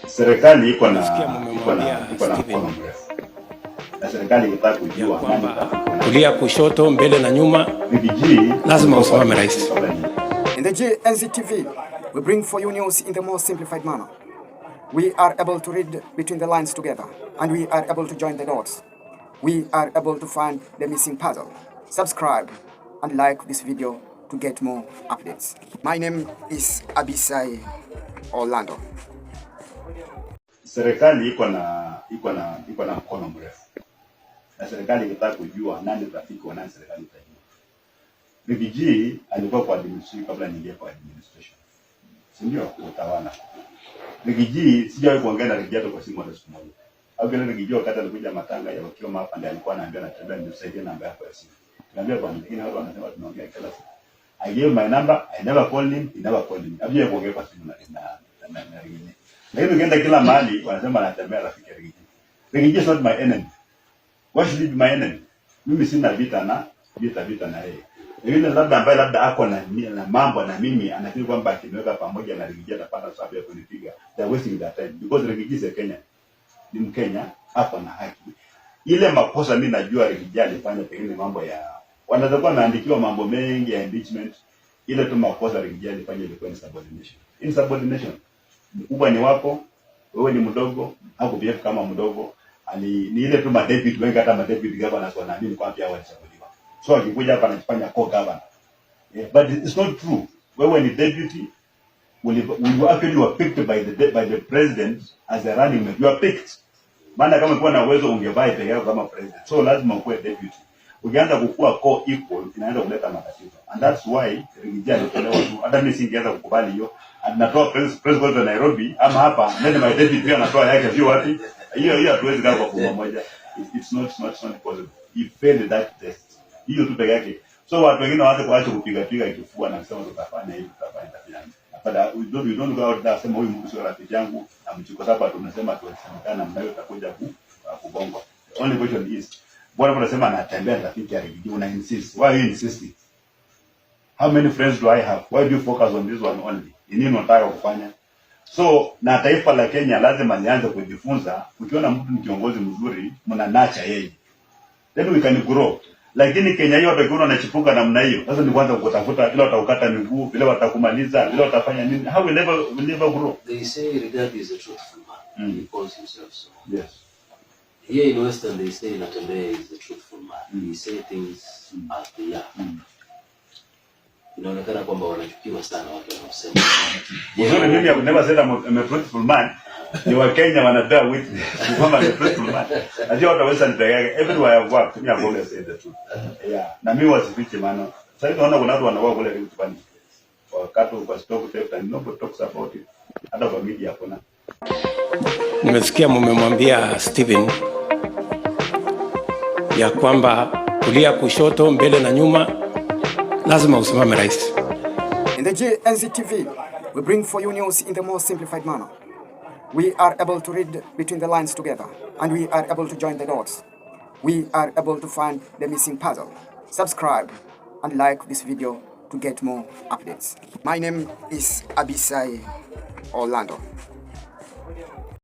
Serikali iko na mkono mrefu. Na serikali inataka kujua nani kulia, kushoto, mbele na nyuma, lazima usimame rais. In the GNZ we bring for you news in the most simplified manner. We are able to read between the lines together, and we are able to join the dots. We are able to find the missing puzzle. Subscribe and like this video to get more updates. My name is Abisai Orlando. Serikali iko na mkono mrefu. Na serikali inataka kujua nani rafiki wa nani serikali itajua. BBG alikuwa kwa administration kabla niingie kwa administration. Si ndio utawala. BBG sijawahi kuongea na Rigathi kwa simu hata siku moja. Au bila Rigathi wakati alikuja matanga ya wakiwa hapa ndiye alikuwa anaambia Natembeya nisaidie namba yako ya simu. Niambia bwana, lakini watu wanasema tunaongea kila siku. I gave my number, I never called him, he never called me. Hajawahi kuongea kwa simu na Rigathi. Lakini ukienda kila mahali wanasema Natembeya rafiki ya Rigathi. Rigathi is not my enemy. Why should he be my enemy? Mimi sina vita na yeye. Yule labda ako na mambo na mimi anafikiri kwamba akiniweka pamoja na Rigathi atapata sababu ya kunipiga. They are wasting their time because Rigathi is a Kenyan. Ni Mkenya, hapo na haki. Ile makosa mimi najua Rigathi alifanya pengine mambo ya wanaweza kuwa wameandikiwa mambo mengi ya impeachment. Ile tu makosa Rigathi alifanya ilikuwa insubordination. Insubordination. Mkubwa ni wako, wewe ni mdogo, hakubehave kama mdogo. Ni ile tu madebut wengi hata madebut governors wanaamini kwamba pia walichaguliwa. So akikuja hapa anajifanya co-governor. Yeah, but it's not true. Wewe ni deputy, you actually were picked by the president as a running mate. You are picked. Maana kama kuwa na uwezo ungevai peke yako kama president. So lazima ukuwe deputy. Ukianza kukua co-equal inaanza kuleta matatizo. And that's why Rigathi alitolewa tu. Hata mimi singeweza kukubali hiyo. Anatoa president wa Nairobi ama hapa nende my deputy pia anatoa yake sio wapi. Hiyo hatuwezi kaa kwa pamoja. It's not possible. He failed that test. Hiyo tu peke yake. So watu wengine waanze kuacha kupiga kifua na kusema tutafanya hivi tutafanya. Hapana, we don't go out there sema huyu mtu sio rafiki yangu na mchiko sababu tunasema tunasemekana mnayo utakuja kubonga. The only question is bwana unasema Natembeya rafiki ya Rigathi una insist. Why you insisting? How many friends do I have? Why do you focus on this one only? Ni nini unataka kufanya? So na taifa la Kenya lazima lianze kujifunza, ukiona mtu ni kiongozi mzuri mnanacha yeye. Then we can grow. Lakini Kenya hiyo watakiona anachipuka namna hiyo. Sasa ni kwanza kutafuta bila watakukata miguu, bila watakumaliza, bila watafanya nini? How will never grow. They say Rigathi is a truthful man. He calls himself so. Yes. Here in Western they say Natembeya is a truthful man. He say things as they are. Inaonekana kwamba wanachukiwa sana watu wanaosema. Mzuri mimi I never said I'm a truthful man. Ni wa Kenya wanadai witness. Kwamba I'm a truthful man. Najua watu waweza nipeleke everywhere I work mimi I always say the truth. Yeah. Na mimi wasifiche maana. Sasa naona kuna watu wanaoa kule kitu fulani. Wakati kwa stock theft and nobody talks about it. Hata kwa media hakuna. Nimesikia mmemwambia Steven ya kwamba kulia, kushoto, mbele na nyuma, lazima usimame rais. In the GNZ we bring for you news in the most simplified manner. We are able to read between the lines together, and we are able to join the dots. We are able to find the missing puzzle. Subscribe and like this video to get more updates. My name is Abisai Orlando.